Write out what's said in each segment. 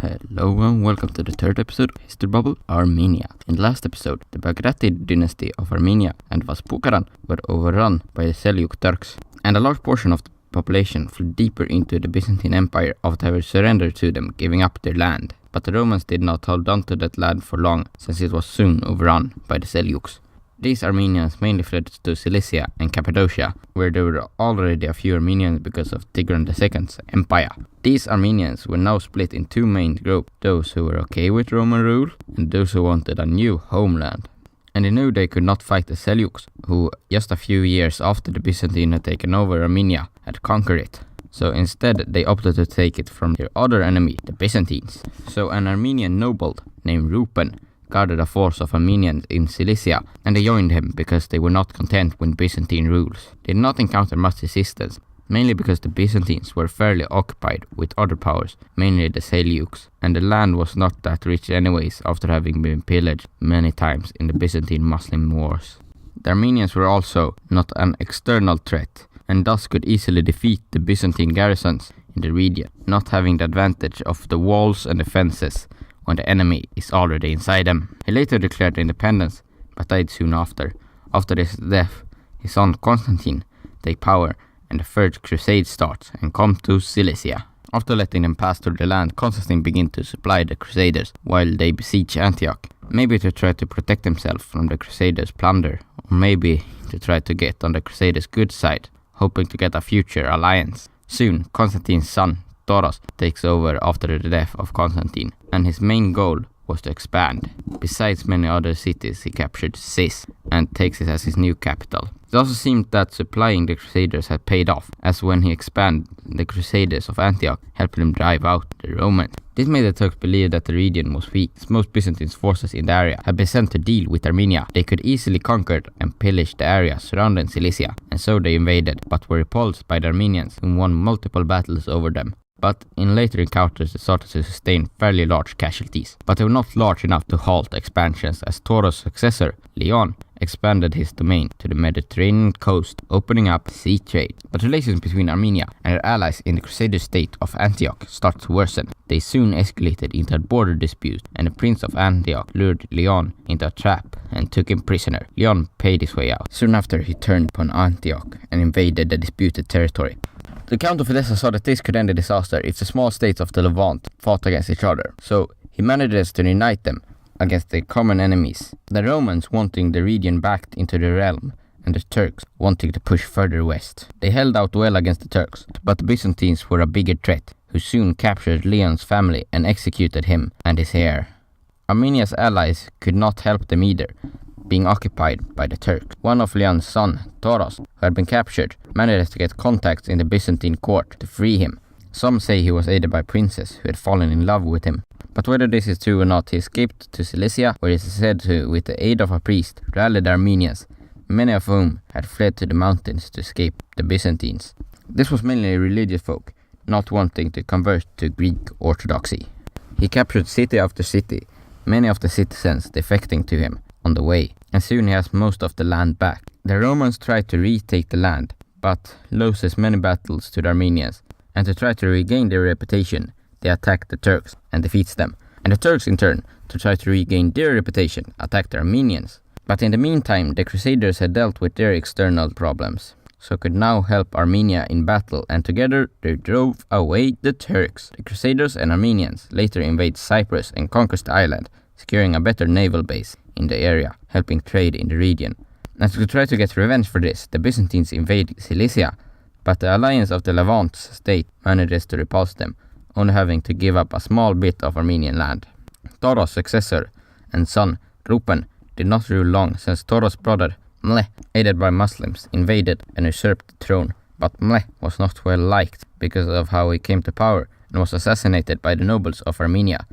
Hello and welcome to the third episode of History Bubble, Armenia. In the last episode, the Bagratid dynasty of Armenia and Vaspukaran were overrun by the Seljuk Turks, and a large portion of the population fled deeper into the Byzantine Empire after having surrendered to them, giving up their land. But the Romans did not hold on to that land for long, since it was soon overrun by the Seljuks. These Armenians mainly fled to Cilicia and Cappadocia, where there were already a few Armenians because of Tigran II's empire. These Armenians were now split in two main groups, those who were okay with Roman rule and those who wanted a new homeland. And they knew they could not fight the Seljuks, who just a few years after the Byzantine had taken over Armenia had conquered it. So instead they opted to take it from their other enemy, the Byzantines. So an Armenian noble named Rupen guarded a force of Armenians in Cilicia, and they joined him because they were not content with Byzantine rules. They did not encounter much resistance, mainly because the Byzantines were fairly occupied with other powers, mainly the Seljuks, and the land was not that rich anyways after having been pillaged many times in the Byzantine Muslim wars. The Armenians were also not an external threat, and thus could easily defeat the Byzantine garrisons in the region, not having the advantage of the walls and defenses when the enemy is already inside them. He later declared independence, but died soon after. After his death, his son Constantine took power, and the Third Crusade starts and come to Cilicia. After letting them pass through the land, Constantine began to supply the Crusaders while they besieged Antioch, maybe to try to protect themselves from the Crusaders' plunder, or maybe to try to get on the Crusaders' good side, hoping to get a future alliance. Soon, Constantine's son, Toros, takes over after the death of Constantine, and his main goal was to expand. Besides many other cities, he captured Sis and takes it as his new capital. It also seemed that supplying the Crusaders had paid off, as when he expanded, the Crusaders of Antioch helped him drive out the Romans. This made the Turks believe that the region was weak, as most Byzantine forces in the area had been sent to deal with Armenia. They could easily conquer and pillage the area surrounding Cilicia, and so they invaded, but were repulsed by the Armenians, who won multiple battles over them. But in later encounters they started to sustain fairly large casualties, but they were not large enough to halt expansions, as Toros' successor, Leon, expanded his domain to the Mediterranean coast, opening up sea trade. But relations between Armenia and her allies in the Crusader state of Antioch started to worsen. They soon escalated into a border dispute, and the Prince of Antioch lured Leon into a trap and took him prisoner. Leon paid his way out. Soon after he turned upon Antioch and invaded the disputed territory. The Count of Edessa saw that this could end a disaster if the small states of the Levant fought against each other, so he managed to unite them against their common enemies, the Romans wanting the region back into their realm, and the Turks wanting to push further west. They held out well against the Turks, but the Byzantines were a bigger threat, who soon captured Leon's family and executed him and his heir. Armenia's allies could not help them either, being occupied by the Turks. One of Leon's sons, Toros, who had been captured, managed to get contacts in the Byzantine court to free him. Some say he was aided by a princess who had fallen in love with him. But whether this is true or not, he escaped to Cilicia, where he is said to, with the aid of a priest, rally the Armenians, many of whom had fled to the mountains to escape the Byzantines. This was mainly religious folk, not wanting to convert to Greek Orthodoxy. He captured city after city, many of the citizens defecting to him on the way, and soon he has most of the land back. The Romans tried to retake the land, but loses many battles to the Armenians, and to try to regain their reputation, they attacked the Turks and defeats them. And the Turks in turn, to try to regain their reputation, attacked the Armenians. But in the meantime, the Crusaders had dealt with their external problems, so could now help Armenia in battle, and together they drove away the Turks. The Crusaders and Armenians later invade Cyprus and conquers the island, securing a better naval base in the area, helping trade in the region. And to try to get revenge for this, the Byzantines invade Cilicia, but the alliance of the Levant state manages to repulse them, only having to give up a small bit of Armenian land. Toros' successor and son, Rupen, did not rule long, since Toros' brother, Mleh, aided by Muslims, invaded and usurped the throne. But Mleh was not well liked because of how he came to power, and was assassinated by the nobles of Armenia.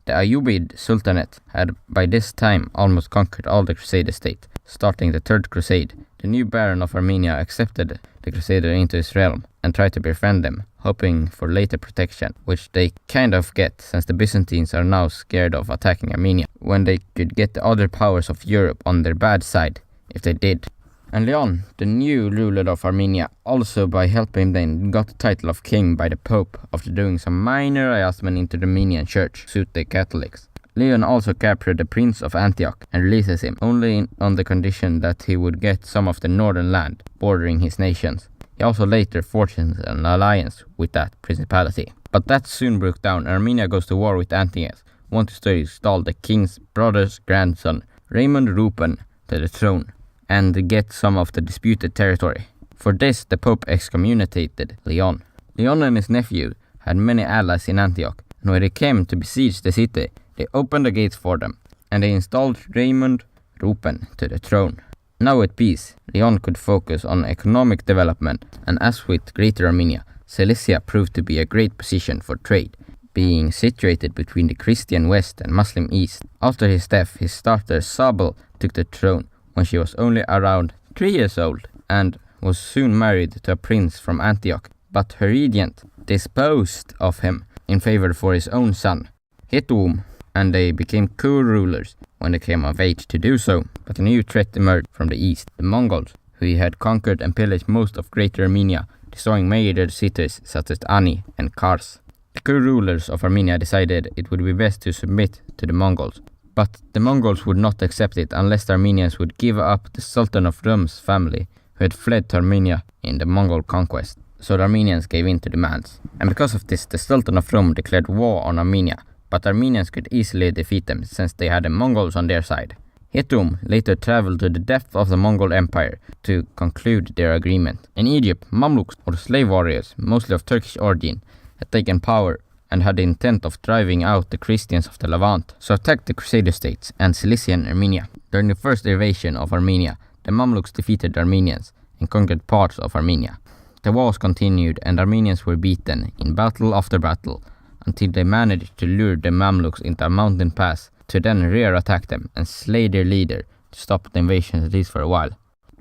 The Ayyubid Sultanate had by this time almost conquered all the Crusader state, starting the Third Crusade. The new Baron of Armenia accepted the Crusader into his realm and tried to befriend them, hoping for later protection, which they kind of get, since the Byzantines are now scared of attacking Armenia, when they could get the other powers of Europe on their bad side if they did. And Leon, the new ruler of Armenia, also by helping them got the title of king by the Pope after doing some minor adjustment into the Armenian church to suit the Catholics. Leon also captured the Prince of Antioch and releases him only on the condition that he would get some of the northern land bordering his nations. He also later forges an alliance with that principality. But that soon broke down and Armenia goes to war with Antiochus, wanting to install the king's brother's grandson, Raymond Rupen, to the throne and get some of the disputed territory. For this, the Pope excommunicated Leon. Leon and his nephew had many allies in Antioch, and when they came to besiege the city, they opened the gates for them, and they installed Raymond Rupen to the throne. Now at peace, Leon could focus on economic development, and as with Greater Armenia, Cilicia proved to be a great position for trade, being situated between the Christian West and Muslim East. After his death, his daughter Sabel took the throne when she was only around 3 years old, and was soon married to a prince from Antioch, but her regent disposed of him in favor for his own son, Hetum, and they became co-rulers when they came of age to do so. But a new threat emerged from the east, the Mongols, who had conquered and pillaged most of Greater Armenia, destroying major cities such as Ani and Kars. The co-rulers of Armenia decided it would be best to submit to the Mongols, but the Mongols would not accept it unless the Armenians would give up the Sultan of Rum's family, who had fled to Armenia in the Mongol conquest. So the Armenians gave in to demands, and because of this the Sultan of Rum declared war on Armenia, but Armenians could easily defeat them since they had the Mongols on their side. Hetum later traveled to the depth of the Mongol Empire to conclude their agreement. In Egypt, Mamluks, or slave warriors, mostly of Turkish origin, had taken power and had the intent of driving out the Christians of the Levant, so attacked the Crusader states and Cilician Armenia. During the first invasion of Armenia, the Mamluks defeated the Armenians and conquered parts of Armenia. The wars continued and Armenians were beaten in battle after battle, until they managed to lure the Mamluks into a mountain pass to then rear attack them and slay their leader to stop the invasion at least for a while.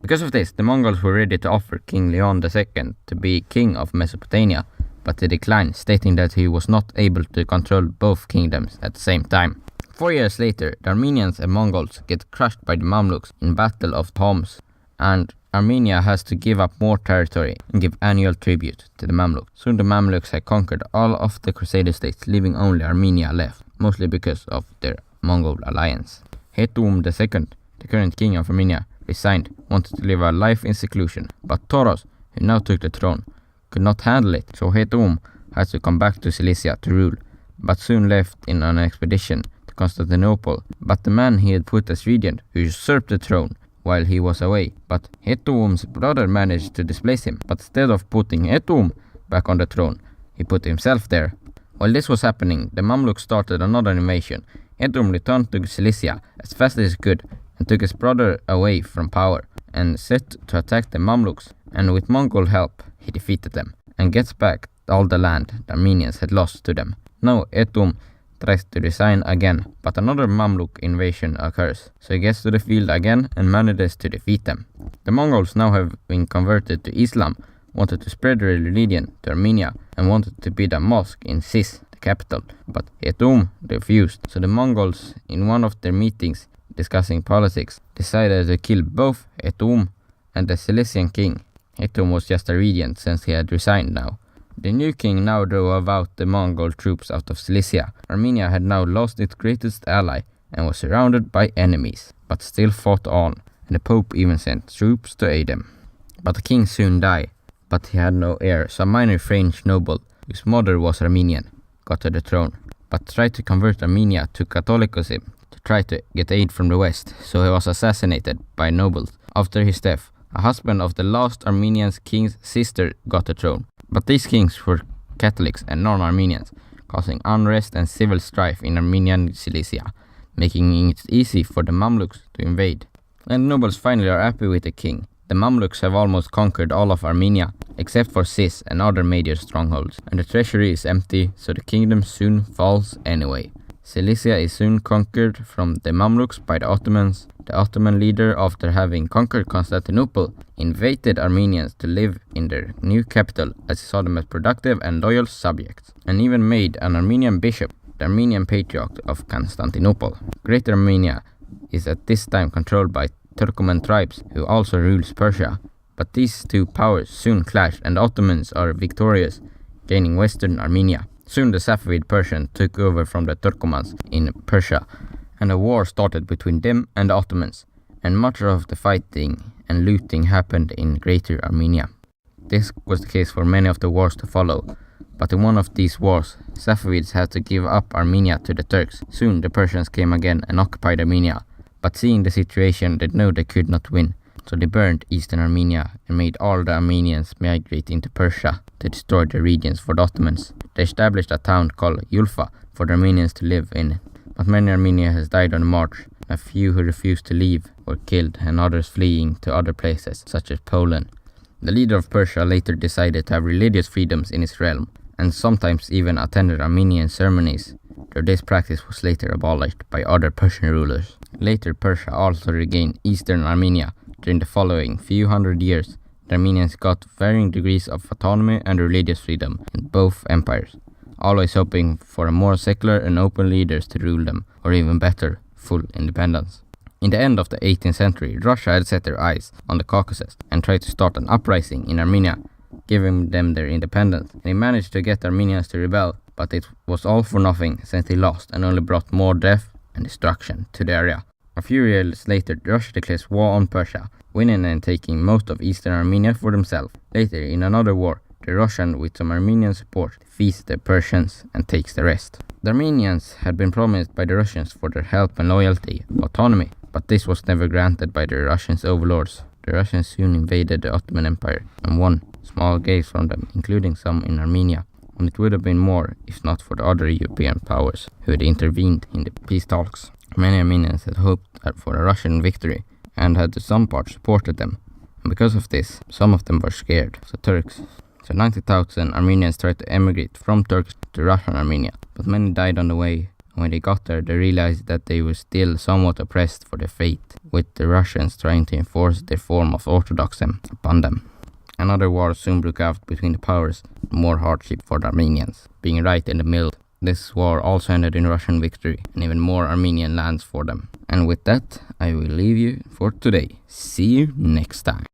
Because of this, the Mongols were ready to offer King Leon II to be king of Mesopotamia, but he declined, stating that he was not able to control both kingdoms at the same time. 4 years later, the Armenians and Mongols get crushed by the Mamluks in Battle of Homs, and Armenia has to give up more territory and give annual tribute to the Mamluks. Soon the Mamluks had conquered all of the Crusader states, leaving only Armenia left, mostly because of their Mongol alliance. Hetum II, the current king of Armenia, resigned, wanted to live a life in seclusion, but Toros, who now took the throne, could not handle it, so Hetum had to come back to Cilicia to rule, but soon left in an expedition to Constantinople. But the man he had put as regent usurped the throne while he was away, but Hetum's brother managed to displace him, but instead of putting Hetum back on the throne, he put himself there. While this was happening, the Mamluks started another invasion. Hetum returned to Cilicia as fast as he could and took his brother away from power and set to attack the Mamluks, and with Mongol help he defeated them and gets back all the land the Armenians had lost to them. Now Hetum tries to resign again, but another Mamluk invasion occurs, so he gets to the field again and manages to defeat them. The Mongols, now have been converted to Islam, wanted to spread their religion to Armenia and wanted to build a mosque in Sis, the capital, but Hetum refused. So the Mongols, in one of their meetings discussing politics, decided to kill both Hetum and the Cilician king. Hetum was just a regent since he had resigned now. The new king now drove out the Mongol troops out of Cilicia. Armenia had now lost its greatest ally and was surrounded by enemies, but still fought on, and the Pope even sent troops to aid them. But the king soon died, but he had no heir, so a minor French noble, whose mother was Armenian, got to the throne, but tried to convert Armenia to Catholicism to try to get aid from the West, so he was assassinated by nobles. After his death, a husband of the last Armenian king's sister got the throne. But these kings were Catholics and non-Armenians, causing unrest and civil strife in Armenian Cilicia, making it easy for the Mamluks to invade. And the nobles finally are happy with the king. The Mamluks have almost conquered all of Armenia, except for Sis and other major strongholds, and the treasury is empty, so the kingdom soon falls anyway. Cilicia is soon conquered from the Mamluks by the Ottomans. The Ottoman leader, after having conquered Constantinople, invited Armenians to live in their new capital as he saw them as productive and loyal subjects, and even made an Armenian bishop the Armenian Patriarch of Constantinople. Greater Armenia is at this time controlled by Turkoman tribes who also rules Persia. But these two powers soon clash and the Ottomans are victorious, gaining western Armenia. Soon the Safavid Persians took over from the Turkomans in Persia, and a war started between them and the Ottomans, and much of the fighting and looting happened in Greater Armenia. This was the case for many of the wars to follow, but in one of these wars, Safavids had to give up Armenia to the Turks. Soon the Persians came again and occupied Armenia, but seeing the situation they knew they could not win, so they burned eastern Armenia and made all the Armenians migrate into Persia to destroy the regions for the Ottomans. They established a town called Yulfa for the Armenians to live in, but many Armenians died on the march. A few who refused to leave were killed and others fleeing to other places such as Poland. The leader of Persia later decided to have religious freedoms in his realm and sometimes even attended Armenian ceremonies, though this practice was later abolished by other Persian rulers. Later Persia also regained eastern Armenia. During the following few hundred years, the Armenians got varying degrees of autonomy and religious freedom in both empires, always hoping for a more secular and open leaders to rule them, or even better, full independence. In the end of the 18th century, Russia had set their eyes on the Caucasus and tried to start an uprising in Armenia, giving them their independence. And they managed to get the Armenians to rebel, but it was all for nothing since they lost and only brought more death and destruction to the area. A few years later, Russia declares war on Persia, winning and taking most of eastern Armenia for themselves. Later, in another war, the Russian, with some Armenian support, defeats the Persians and takes the rest. The Armenians had been promised by the Russians for their help and loyalty, autonomy, but this was never granted by the Russians' overlords. The Russians soon invaded the Ottoman Empire and won small gains from them, including some in Armenia, and it would have been more if not for the other European powers who had intervened in the peace talks. Many Armenians had hoped for a Russian victory and had to some part supported them, and because of this, some of them were scared of the Turks. So 90,000 Armenians tried to emigrate from Turks to Russian Armenia, but many died on the way, and when they got there they realized that they were still somewhat oppressed for their fate, with the Russians trying to enforce their form of orthodoxy upon them. Another war soon broke out between the powers, more hardship for the Armenians, being right in the middle. This war also ended in Russian victory and even more Armenian lands for them. And with that, I will leave you for today. See you next time.